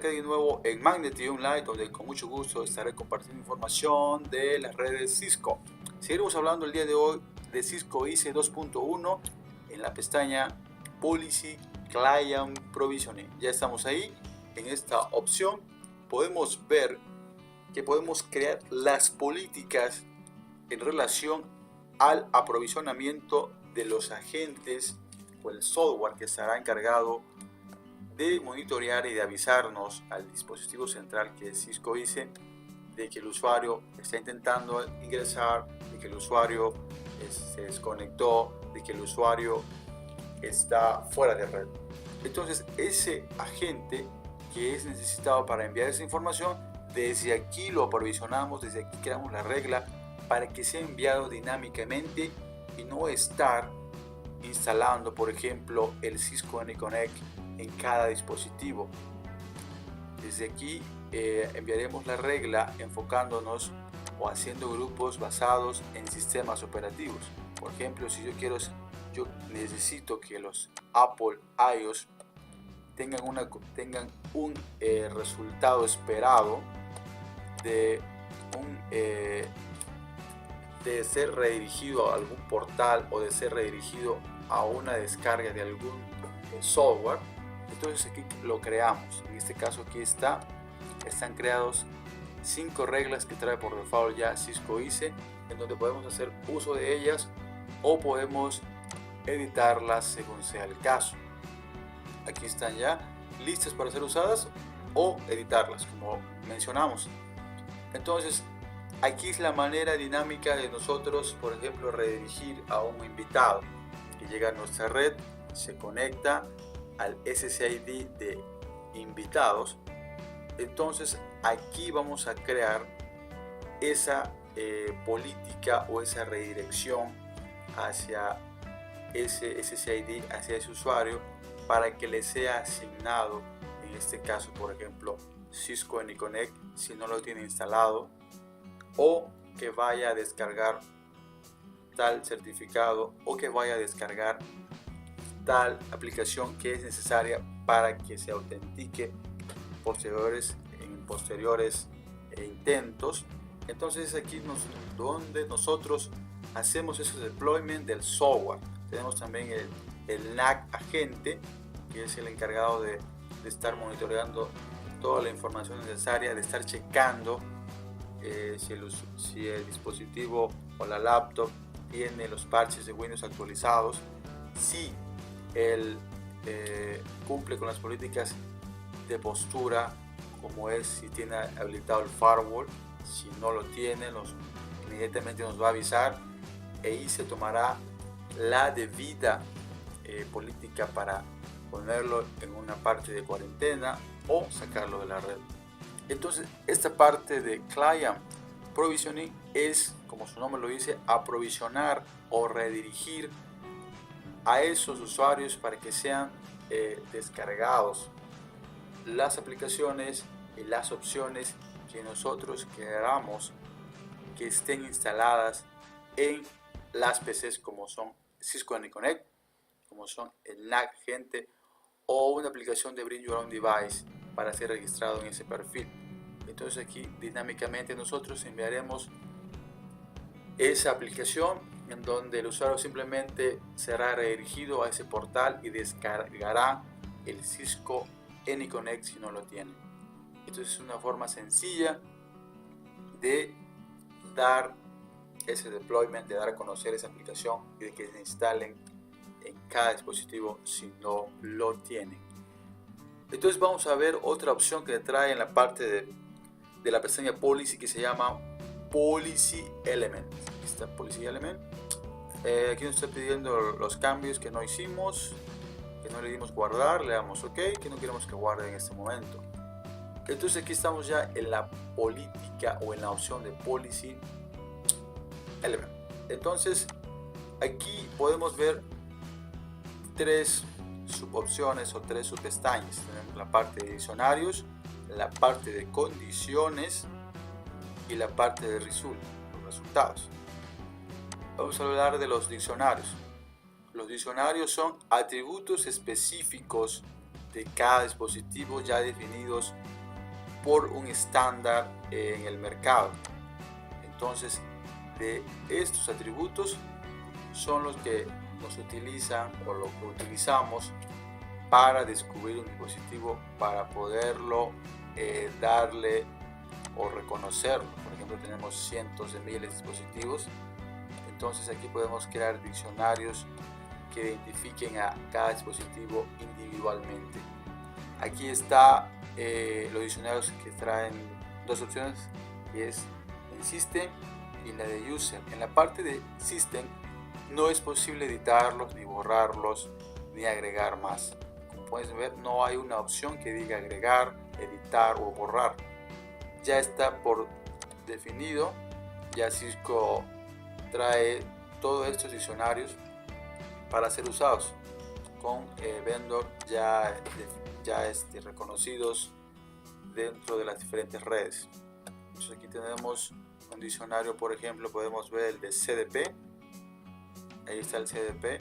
acá de nuevo en Magnetium Live, donde con mucho gusto estaré compartiendo información de las redes Cisco. Seguiremos hablando el día de hoy de Cisco ISE 2.1 en la pestaña Policy Client Provisioning. Ya estamos ahí. En esta opción podemos ver que podemos crear las políticas en relación al aprovisionamiento de los agentes o el software que estará encargado de monitorear y de avisarnos al dispositivo central que es Cisco ISE de que el usuario está intentando ingresar, de que el usuario se desconectó, de que el usuario está fuera de red. Entonces ese agente que es necesitado para enviar esa información, desde aquí lo aprovisionamos, desde aquí creamos la regla para que sea enviado dinámicamente y no estar instalando, por ejemplo, el Cisco AnyConnect en cada dispositivo. Desde aquí enviaremos la regla enfocándonos o haciendo grupos basados en sistemas operativos. Por ejemplo, si yo necesito que los Apple iOS tengan un resultado esperado de ser redirigido a algún portal o de ser redirigido a una descarga de algún software, entonces aquí lo creamos. En este caso aquí están creados 5 reglas que trae por default ya Cisco ISE, en donde podemos hacer uso de ellas o podemos editarlas según sea el caso. Aquí están ya listas para ser usadas o editarlas, como mencionamos. Entonces aquí es la manera dinámica de nosotros, por ejemplo, redirigir a un invitado que llega a nuestra red, se conecta al SSID de invitados. Entonces aquí vamos a crear esa política o esa redirección hacia ese SSID, hacia ese usuario, para que le sea asignado, en este caso, por ejemplo, Cisco AnyConnect si no lo tiene instalado, o que vaya a descargar tal certificado o que vaya a descargar tal aplicación que es necesaria para que se autentique en posteriores intentos. Entonces aquí donde nosotros hacemos ese deployment del software. Tenemos también el NAC agente, que es el encargado de estar monitoreando toda la información necesaria, de estar checando si el dispositivo o la laptop tiene los parches de Windows actualizados, si él cumple con las políticas de postura, como es si tiene habilitado el firewall. Si no lo tiene, inmediatamente nos va a avisar e ahí se tomará la debida política para ponerlo en una parte de cuarentena o sacarlo de la red. Entonces esta parte de Client Provisioning es, como su nombre lo dice, aprovisionar o redirigir a esos usuarios para que sean descargados las aplicaciones y las opciones que nosotros queramos que estén instaladas en las PCs, como son Cisco AnyConnect, como son el NAC agente o una aplicación de Bring Your Own Device para ser registrado en ese perfil. Entonces aquí dinámicamente nosotros enviaremos esa aplicación en donde el usuario simplemente será redirigido a ese portal y descargará el Cisco AnyConnect si no lo tiene. Entonces es una forma sencilla de dar ese deployment, de dar a conocer esa aplicación y de que se instalen en cada dispositivo si no lo tienen. Entonces vamos a ver otra opción que trae en la parte de la pestaña Policy, que se llama Policy Element. Aquí está Policy Element. Aquí nos está pidiendo los cambios que no hicimos, que no le dimos guardar, le damos OK, que no queremos que guarde en este momento. Entonces aquí estamos ya en la política o en la opción de Policy Element. Entonces aquí podemos ver 3 subopciones o 3 subpestañas. Tenemos la parte de diccionarios, la parte de condiciones y la parte de result, los resultados. Vamos a hablar de los diccionarios. Los diccionarios son atributos específicos de cada dispositivo ya definidos por un estándar en el mercado. Entonces, de estos atributos son los que nos utilizan o lo que utilizamos para descubrir un dispositivo, para poderlo darle o reconocerlo. Por ejemplo, tenemos cientos de miles de dispositivos. Entonces aquí podemos crear diccionarios que identifiquen a cada dispositivo individualmente. Aquí está los diccionarios que traen dos opciones, que es en System y la de User. En la parte de System no es posible editarlos, ni borrarlos, ni agregar más. Como pueden ver, no hay una opción que diga agregar, editar o borrar. Ya está por definido. Ya Cisco trae todos estos diccionarios para ser usados con vendor ya reconocidos dentro de las diferentes redes. Entonces aquí tenemos un diccionario, por ejemplo, podemos ver el de CDP. Ahí está el CDP,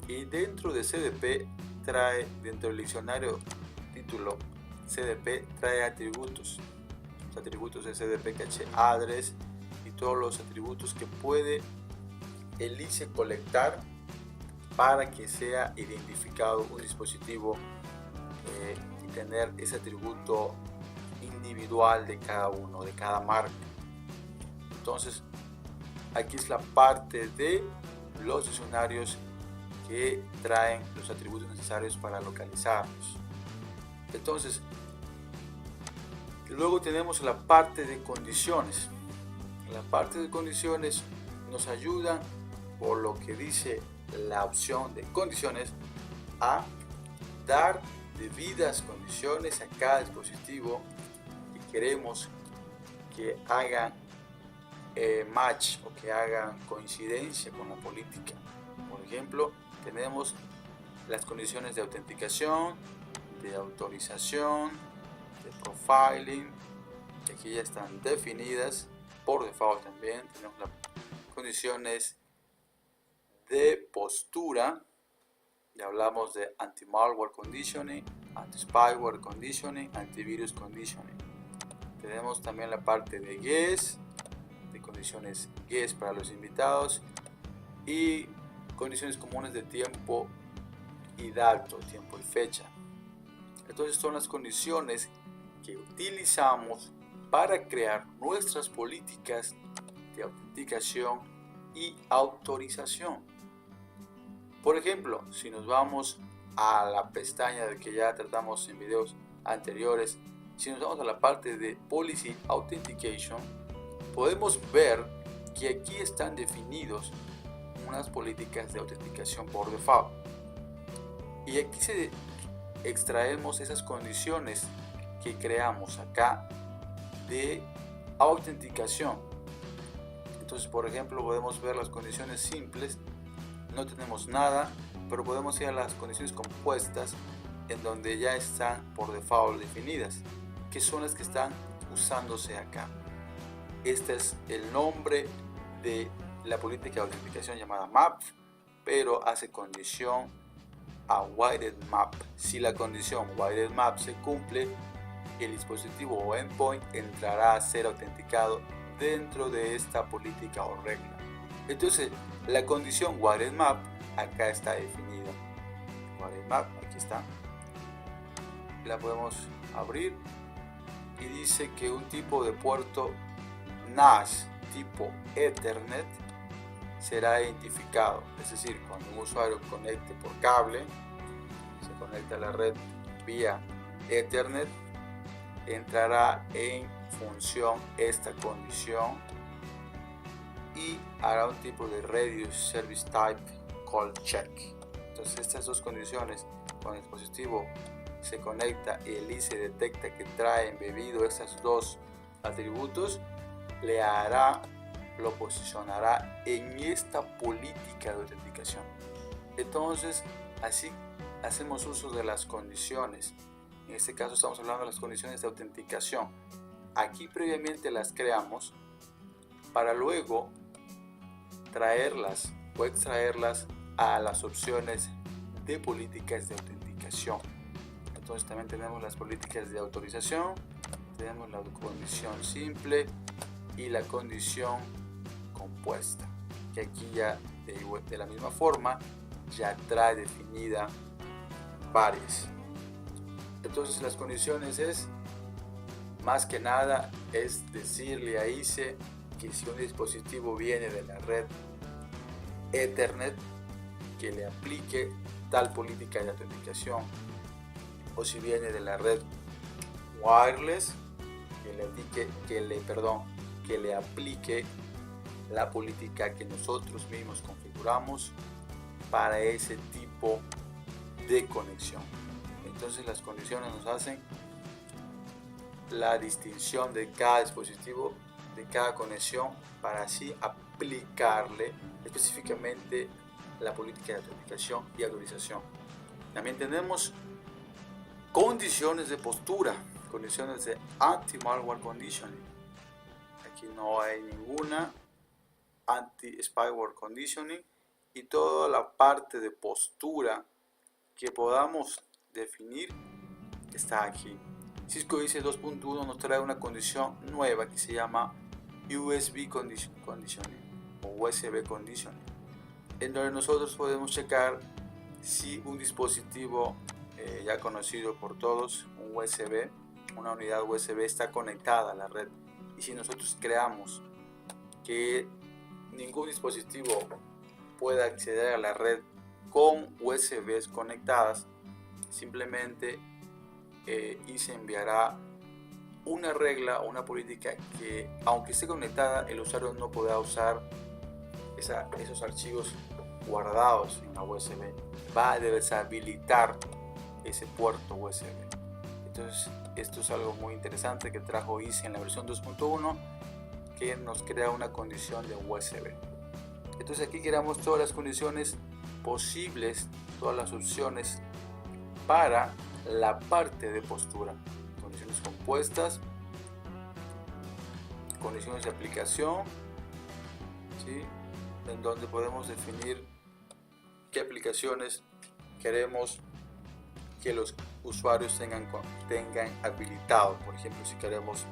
y dentro de CDP trae, dentro del diccionario título CDP, trae atributos. Los atributos de CDP, caché address y todos los atributos que puede el ICE colectar para que sea identificado un dispositivo y tener ese atributo individual de cada uno, de cada marca. Entonces aquí es la parte de los diccionarios que traen los atributos necesarios para localizarlos. Entonces, luego tenemos la parte de condiciones. La parte de condiciones nos ayuda, por lo que dice la opción de condiciones, a dar debidas condiciones a cada dispositivo que queremos que hagan match o que hagan coincidencia con la política. Por ejemplo, tenemos las condiciones de autenticación, de autorización, de profiling, que aquí ya están definidas por default. También tenemos las condiciones de postura. Ya hablamos de anti-malware conditioning, anti-spyware conditioning, antivirus conditioning. Tenemos también la parte de guest, de condiciones guest para los invitados, y condiciones comunes de tiempo y dato, tiempo y fecha. Entonces son las condiciones que utilizamos para crear nuestras políticas de autenticación y autorización. Por ejemplo, si nos vamos a la pestaña de que ya tratamos en videos anteriores, si nos vamos a la parte de Policy Authentication, podemos ver que aquí están definidos unas políticas de autenticación por default. Y aquí extraemos esas condiciones que creamos acá de autenticación. Entonces, por ejemplo, podemos ver las condiciones simples, no tenemos nada, pero podemos ir a las condiciones compuestas, en donde ya están por default definidas, que son las que están usándose acá. Este es el nombre de la política de autenticación llamada MAP, pero hace condición a Whited Map. Si la condición Whited Map se cumple, el dispositivo o endpoint entrará a ser autenticado dentro de esta política o regla. Entonces, la condición Whited Map acá está definida. Whited Map, aquí está. La podemos abrir y dice que un tipo de puerto NAS tipo Ethernet será identificado. Es decir, cuando un usuario conecte por cable, se conecta a la red vía Ethernet, entrará en función esta condición y hará un tipo de Reduce Service Type Call Check. Entonces, estas dos condiciones, cuando el dispositivo se conecta y el ICE detecta que trae embebido estos dos atributos, lo posicionará en esta política de autenticación. Entonces, así hacemos uso de las condiciones. En este caso estamos hablando de las condiciones de autenticación. Aquí previamente las creamos para luego traerlas o extraerlas a las opciones de políticas de autenticación. Entonces también tenemos las políticas de autorización, tenemos la condición simple y la condición compuesta, que aquí ya de la misma forma ya trae definida varias. Entonces las condiciones es, más que nada, es decirle a ICE que si un dispositivo viene de la red Ethernet, que le aplique tal política de autenticación, o si viene de la red wireless, que le aplique la política que nosotros mismos configuramos para ese tipo de conexión. Entonces las condiciones nos hacen la distinción de cada dispositivo, de cada conexión, para así aplicarle específicamente la política de autenticación y autorización. También tenemos condiciones de postura, condiciones de anti-malware conditioning. Aquí no hay ninguna anti-spyware conditioning, y toda la parte de postura que podamos definir está aquí. Cisco ISE 2.1 nos trae una condición nueva que se llama USB conditioning o USB conditioning, en donde nosotros podemos checar si un dispositivo ya conocido por todos, un USB, una unidad USB, está conectada a la red. Y si nosotros creamos que ningún dispositivo pueda acceder a la red con USBs conectadas, simplemente ISE enviará una regla o una política que, aunque esté conectada, el usuario no podrá usar esos archivos guardados en la USB. Va a deshabilitar ese puerto USB. Entonces esto es algo muy interesante que trajo ISE en la versión 2.1, que nos crea una condición de USB. Entonces aquí creamos todas las condiciones posibles, todas las opciones para la parte de postura: condiciones compuestas, condiciones de aplicación, ¿sí?, en donde podemos definir qué aplicaciones queremos que los usuarios tengan habilitado. Por ejemplo, si queremos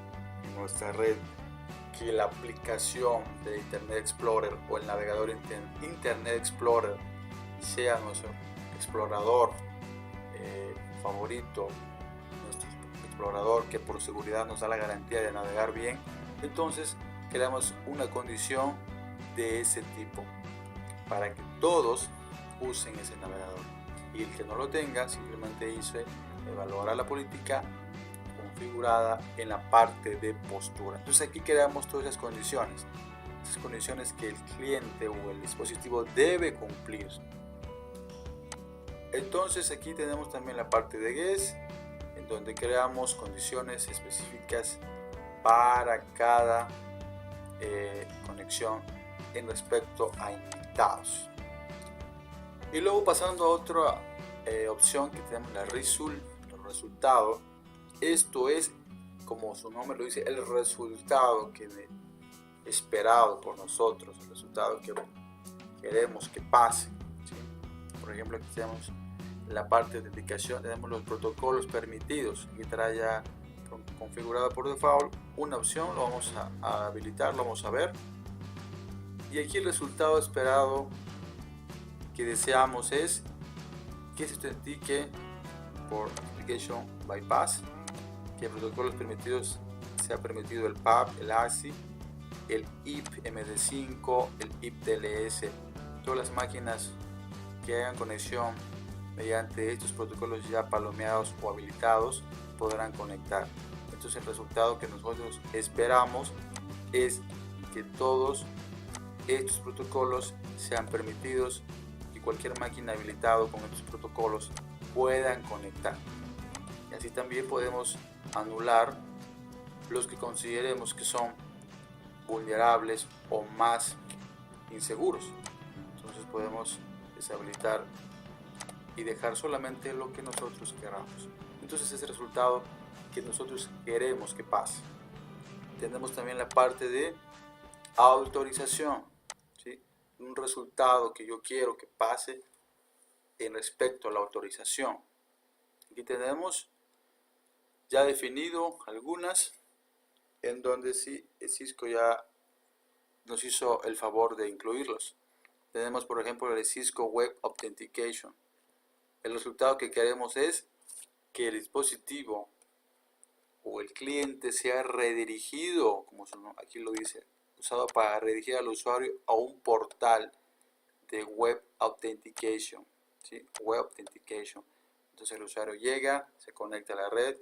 en nuestra red que la aplicación de Internet Explorer o el navegador Internet Explorer sea nuestro explorador favorito, nuestro explorador que por seguridad nos da la garantía de navegar bien, entonces creamos una condición de ese tipo para que todos usen ese navegador, y el que no lo tenga simplemente evaluará la política configurada en la parte de postura. Entonces aquí creamos todas esas condiciones que el cliente o el dispositivo debe cumplir. Entonces aquí tenemos también la parte de guest, en donde creamos condiciones específicas para cada conexión en respecto a invitados. Y luego pasando a otra opción que tenemos, la resultado. Esto es, como su nombre lo dice, el resultado esperado por nosotros, el resultado que queremos que pase, ¿sí? Por ejemplo, aquí tenemos la parte de autenticación, tenemos los protocolos permitidos. Aquí trae ya configurado por default una opción, lo vamos a habilitar, lo vamos a ver. Y aquí el resultado esperado que deseamos es que se autentique por Application Bypass, que en protocolos permitidos sea permitido el PAP, el ASI, el IP MD5, el IP TLS. Todas las máquinas que hagan conexión mediante estos protocolos ya palomeados o habilitados podrán conectar. Entonces el resultado que nosotros esperamos es que todos estos protocolos sean permitidos y cualquier máquina habilitado con estos protocolos puedan conectar. Y así también podemos anular los que consideremos que son vulnerables o más inseguros. Entonces podemos deshabilitar y dejar solamente lo que nosotros queramos. Entonces es el resultado que nosotros queremos que pase. Tenemos también la parte de autorización, ¿sí? Un resultado que yo quiero que pase en respecto a la autorización. Aquí tenemos ya definido algunas en donde sí Cisco ya nos hizo el favor de incluirlos. Tenemos por ejemplo el Cisco Web Authentication. El resultado que queremos es que el dispositivo o el cliente sea redirigido, como aquí lo dice, usado para redirigir al usuario a un portal de Web Authentication, ¿sí? Web Authentication. Entonces el usuario llega, se conecta a la red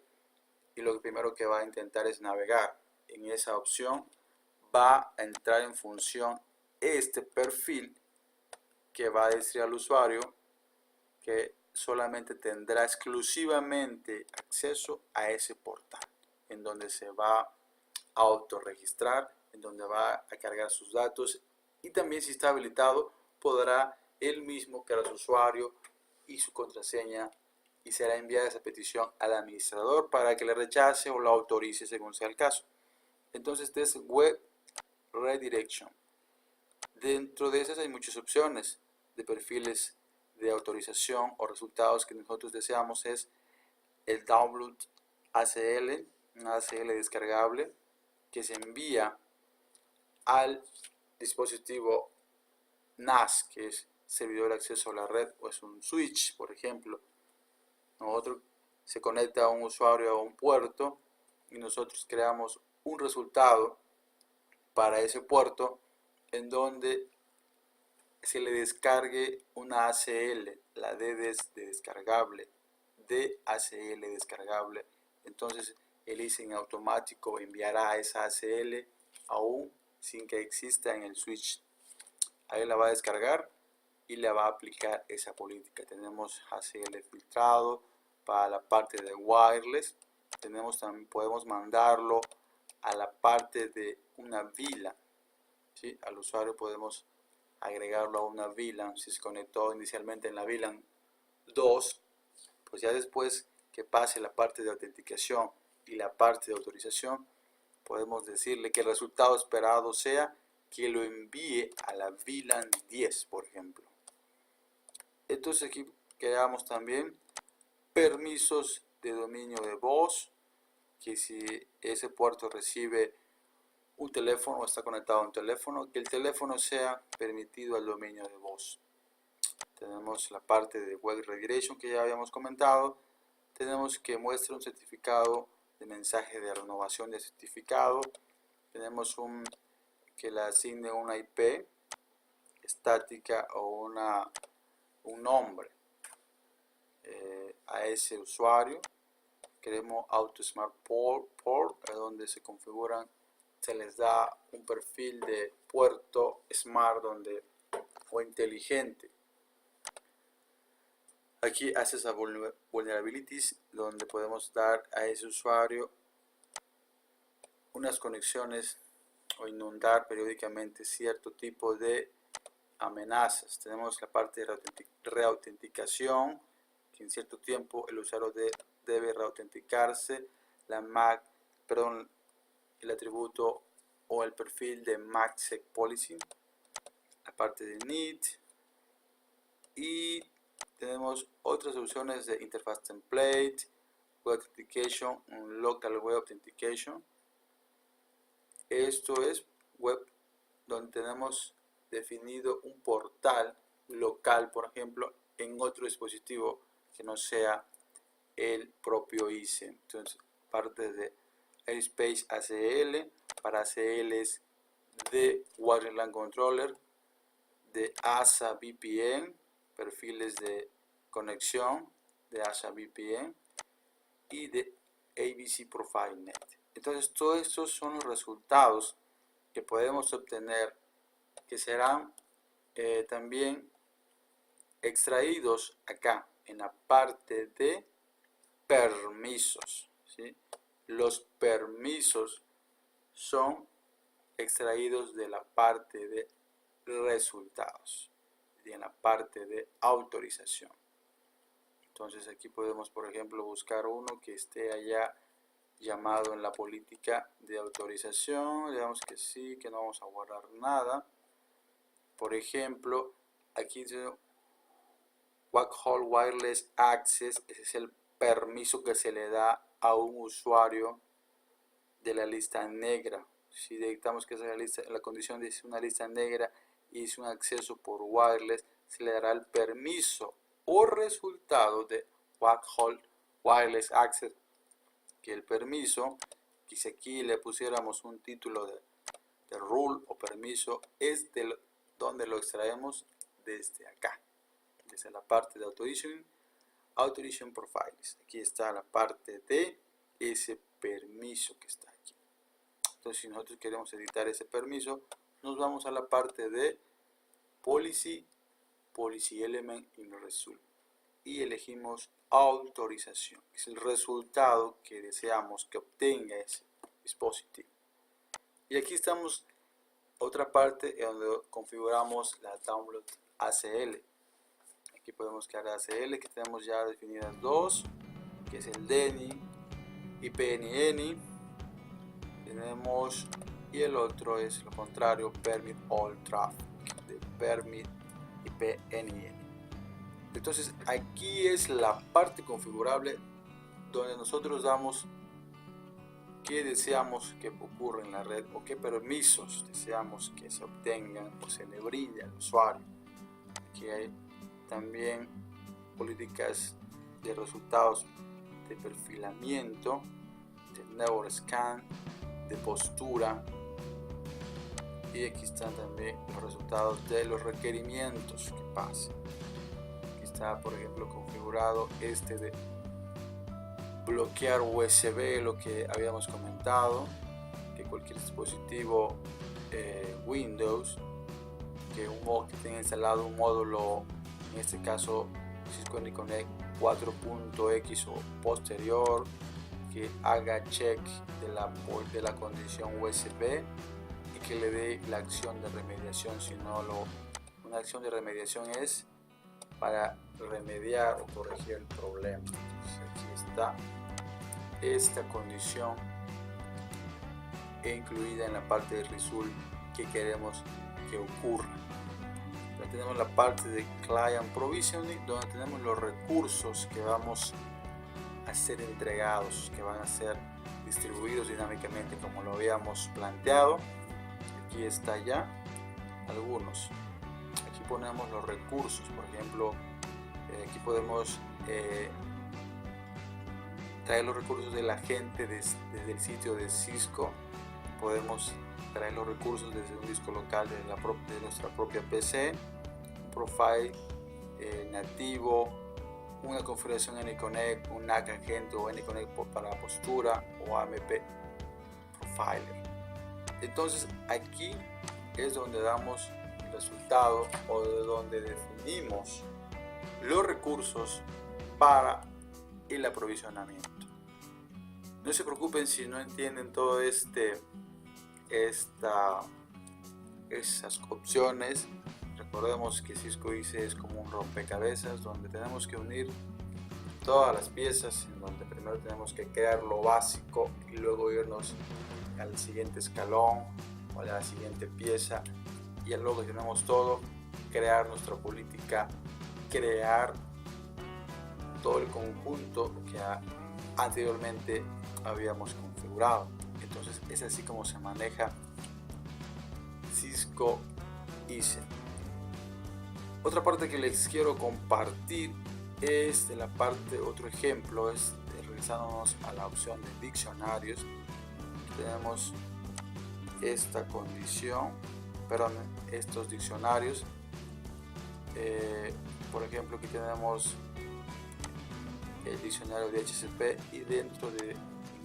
y lo primero que va a intentar es navegar. En esa opción va a entrar en función este perfil que va a decir al usuario que solamente tendrá exclusivamente acceso a ese portal, en donde se va a autorregistrar, en donde va a cargar sus datos y también si está habilitado podrá él mismo crear su usuario y su contraseña y será enviada esa petición al administrador para que le rechace o lo autorice según sea el caso. Entonces este es Web Redirection. Dentro de esas hay muchas opciones de perfiles de autorización o resultados que nosotros deseamos. Es el Download ACL, un ACL descargable que se envía al dispositivo NAS, que es servidor de acceso a la red, o es un switch, por ejemplo. Nosotros se conecta a un usuario a un puerto y nosotros creamos un resultado para ese puerto en donde se le descargue una ACL, la D de descargable, DACL descargable. Entonces el ICE en automático enviará esa ACL aún sin que exista en el switch. Ahí la va a descargar y le va a aplicar esa política. Tenemos ACL filtrado para la parte de wireless. También podemos mandarlo a la parte de una VLAN, ¿sí? Al usuario podemos agregarlo a una VLAN. Si se conectó inicialmente en la VLAN 2, pues ya después que pase la parte de autenticación y la parte de autorización, podemos decirle que el resultado esperado sea que lo envíe a la VLAN 10, por ejemplo. Entonces aquí creamos también permisos de dominio de voz, que si ese puerto recibe un teléfono o está conectado a un teléfono, que el teléfono sea permitido al dominio de voz. Tenemos la parte de Web Redirection que ya habíamos comentado. Tenemos que muestre un certificado de mensaje de renovación de certificado. Tenemos que le asigne una IP estática o un nombre a ese usuario. Queremos Auto Smart Port, donde se configuran, se les da un perfil de puerto smart o inteligente. Aquí Access a Vulnerabilities, donde podemos dar a ese usuario unas conexiones o inundar periódicamente cierto tipo de amenazas. Tenemos la parte de reautenticación, que en cierto tiempo el usuario debe reautenticarse, el atributo o el perfil de MACsec Policy, la parte de NIT, y tenemos otras soluciones de interfaz template, web authentication, un local web authentication. Esto es web donde tenemos definido un portal local, por ejemplo, en otro dispositivo que no sea el propio ICE. Entonces, parte de Airspace ACL, para ACLs de Wireless LAN Controller, de ASA VPN, perfiles de conexión de ASA VPN y de ABC ProfileNet. Entonces, todos estos son los resultados que podemos obtener, que serán también extraídos acá en la parte de permisos, ¿sí? Los permisos son extraídos de la parte de resultados y en la parte de autorización. Entonces aquí podemos, por ejemplo, buscar uno que esté allá llamado en la política de autorización. Digamos que sí, que no vamos a guardar nada. Por ejemplo, aquí dice Backhaul Wireless Access. Ese es el permiso que se le da a un usuario de la lista negra. Si detectamos que la condición es una lista negra y es un acceso por wireless, se le dará el permiso o resultado de Hold Wireless Access, que el permiso, que si aquí le pusiéramos un título de rule o permiso, es donde lo extraemos desde acá, desde la parte de Authorization Profiles. Aquí está la parte de ese permiso que está aquí. Entonces, si nosotros queremos editar ese permiso, nos vamos a la parte de Policy Element in Result y elegimos autorización, que es el resultado que deseamos que obtenga ese dispositivo. Y aquí estamos otra parte donde configuramos la Download ACL. Aquí podemos crear ACL, que tenemos ya definidas dos, que es el DNI, IPNN, tenemos, y el otro es lo contrario, Permit All Traffic, de Permit IPNN. Entonces aquí es la parte configurable donde nosotros damos qué deseamos que ocurra en la red o qué permisos deseamos que se obtengan o se le brinde al usuario. Aquí hay también políticas de resultados de perfilamiento, de network scan, de postura, y aquí están también los resultados de los requerimientos que pasen. Aquí está, por ejemplo, configurado este de bloquear USB, lo que habíamos comentado, que cualquier dispositivo Windows que tenga instalado un módulo, en este caso Cisco AnyConnect 4.x o posterior, que haga check de la condición USB y que le dé la acción de remediación. Si no, una acción de remediación es para remediar o corregir el problema. Entonces, aquí está esta condición incluida en la parte de result que queremos que ocurra. Ya tenemos la parte de Client Provisioning, donde tenemos los recursos que vamos a ser entregados, que van a ser distribuidos dinámicamente como lo habíamos planteado. Aquí está ya algunos. Aquí ponemos los recursos, por ejemplo, aquí podemos traer los recursos de la gente desde el sitio de Cisco. Podemos traer los recursos desde un disco local de nuestra propia PC, un profile nativo, una configuración AnyConnect, un NAC agente o AnyConnect para postura o AMP Profiler. Entonces aquí es donde damos el resultado o de donde definimos los recursos para el aprovisionamiento. No se preocupen si no entienden todo esas opciones. Recordemos que Cisco ISE es como un rompecabezas donde tenemos que unir todas las piezas, en donde primero tenemos que crear lo básico y luego irnos al siguiente escalón o a la siguiente pieza, y luego que tenemos todo, crear nuestra política, crear todo el conjunto que anteriormente habíamos configurado. Entonces es así como se maneja Cisco ISE. Otra parte que les quiero compartir es de la parte, otro ejemplo es regresándonos a la opción de diccionarios. Tenemos esta condición, estos diccionarios. Por ejemplo, aquí tenemos el diccionario de HCP, y dentro del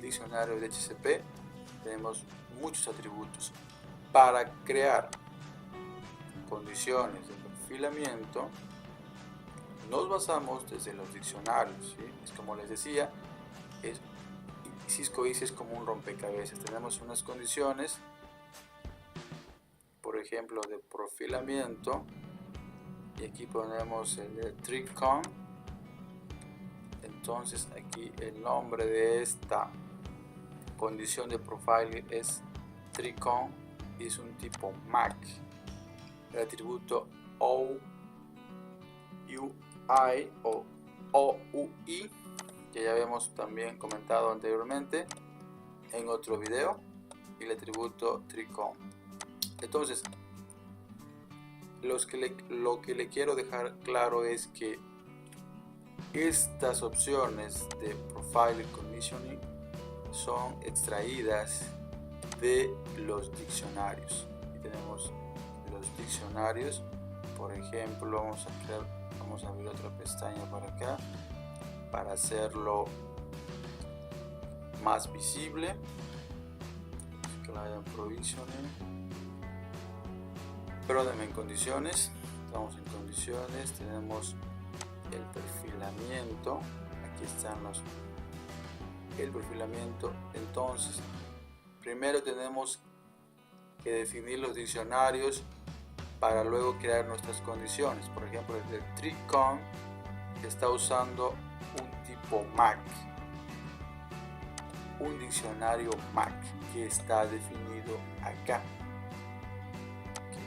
diccionario de HCP tenemos muchos atributos. Para crear condiciones de perfilamiento nos basamos desde los diccionarios, ¿sí? Es como les decía, Cisco ISE es como un rompecabezas. Tenemos unas condiciones, por ejemplo, de perfilamiento, y aquí ponemos el de TrickCon. Entonces aquí el nombre de esta condición de profile es TrickCon y es un tipo MAC. El atributo OUI o OUI, que ya habíamos también comentado anteriormente, en otro video y le atributo tricon. Entonces, lo que le quiero dejar claro es que estas opciones de Profile Conditioning son extraídas de los diccionarios. Aquí tenemos los diccionarios. Por ejemplo, vamos a abrir otra pestaña para acá para hacerlo más visible. Client Provisioning. Perdón, en condiciones. Estamos en condiciones. Tenemos el perfilamiento. Aquí están el perfilamiento. Entonces, primero tenemos que definir los diccionarios para luego crear nuestras condiciones. Por ejemplo, el de tricon está usando un tipo MAC, un diccionario MAC que está definido acá.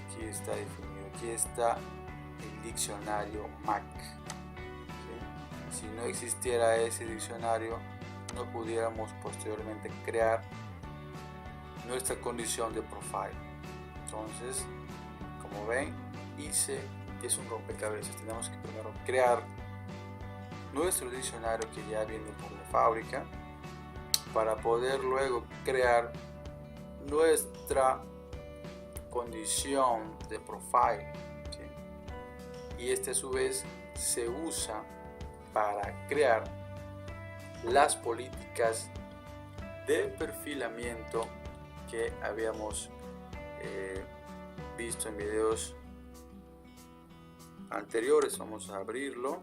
Aquí está definido, aquí está el diccionario MAC. ¿Sí? Si no existiera ese diccionario, no pudiéramos posteriormente crear nuestra condición de profile. Entonces, como ven, es un rompecabezas. Tenemos que primero crear nuestro diccionario que ya viene por la fábrica para poder luego crear nuestra condición de profile, ¿sí? Y este a su vez se usa para crear las políticas de perfilamiento que habíamos visto en videos anteriores. Vamos a abrirlo.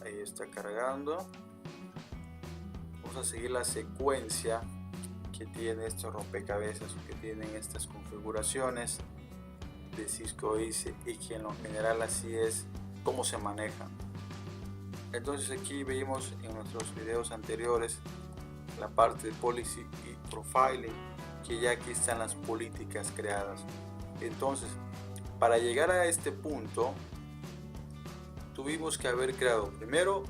Ahí está cargando. Vamos a seguir la secuencia que tiene estos rompecabezas, que tienen estas configuraciones de Cisco ISE, y que en lo general así es como se maneja. Entonces aquí vimos en nuestros videos anteriores la parte de policy y profiling, que ya aquí están las políticas creadas. Entonces, para llegar a este punto tuvimos que haber creado primero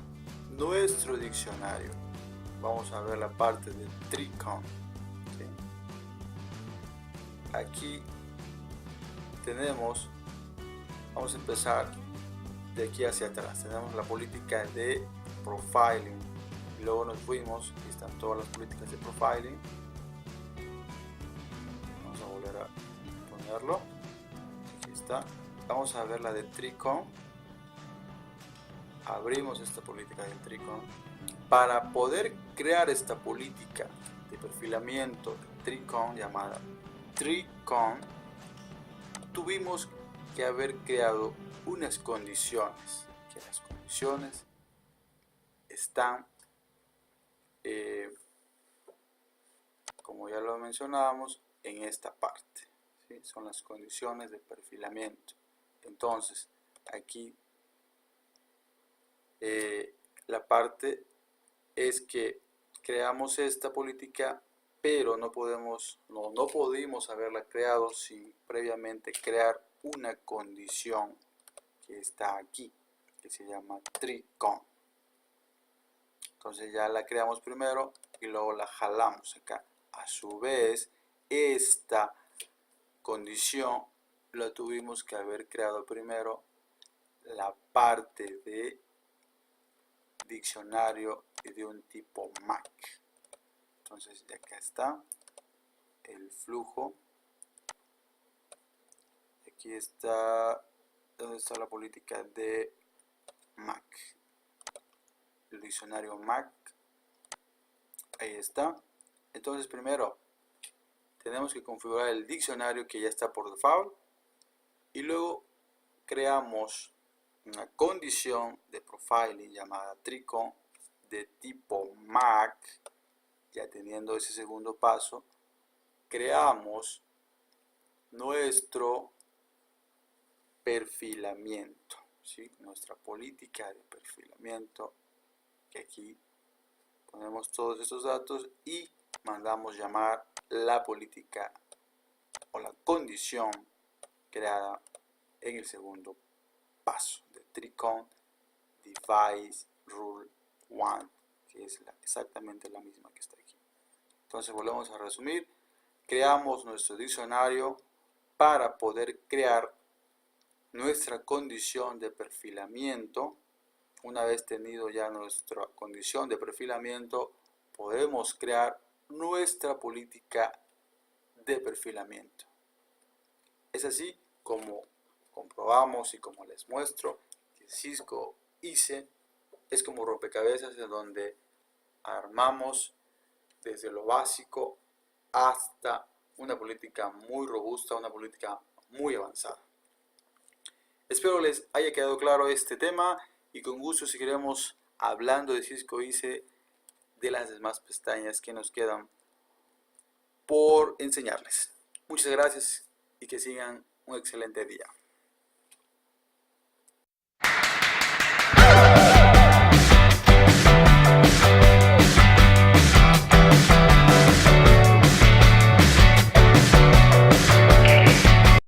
nuestro diccionario. Vamos a ver la parte de tricon. ¿Sí? Aquí vamos a empezar de aquí hacia atrás. Tenemos la política de profiling y luego nos fuimos. Aquí están todas las políticas de profiling. Vamos a volver a ponerlo. Aquí está. Vamos a ver la de tricon. Abrimos esta política del tricon. Para poder crear esta política de perfilamiento de tricon llamada tricon, tuvimos que haber creado unas condiciones, que las condiciones están, como ya lo mencionábamos, en esta parte, ¿sí? Son las condiciones de perfilamiento. Entonces, aquí la parte es que creamos esta política, pero no pudimos haberla creado sin previamente crear una condición que está aquí, que se llama tricon. Entonces ya la creamos primero y luego la jalamos acá. A su vez, esta condición la tuvimos que haber creado primero la parte de diccionario y de un tipo MAC. Entonces de acá está el flujo. Aquí está donde está la política de MAC, el diccionario MAC. Ahí está. Entonces primero tenemos que configurar el diccionario que ya está por default y luego creamos una condición de profiling llamada tricon de tipo MAC. Ya teniendo ese segundo paso, creamos nuestro perfilamiento, ¿sí? Nuestra política de perfilamiento, que aquí ponemos todos estos datos y mandamos llamar la política o la condición creada en el segundo paso de tricon device rule 1 que es exactamente la misma que está aquí. Entonces volvemos a resumir. Creamos nuestro diccionario para poder crear nuestra condición de perfilamiento. Una vez tenido ya nuestra condición de perfilamiento, podemos crear nuestra política de perfilamiento. Es así como comprobamos y como les muestro que Cisco ICE es como rompecabezas en donde armamos desde lo básico hasta una política muy robusta, una política muy avanzada. Espero les haya quedado claro este tema y con gusto seguiremos hablando de Cisco ICE de las demás pestañas que nos quedan por enseñarles. Muchas gracias y que sigan un excelente día.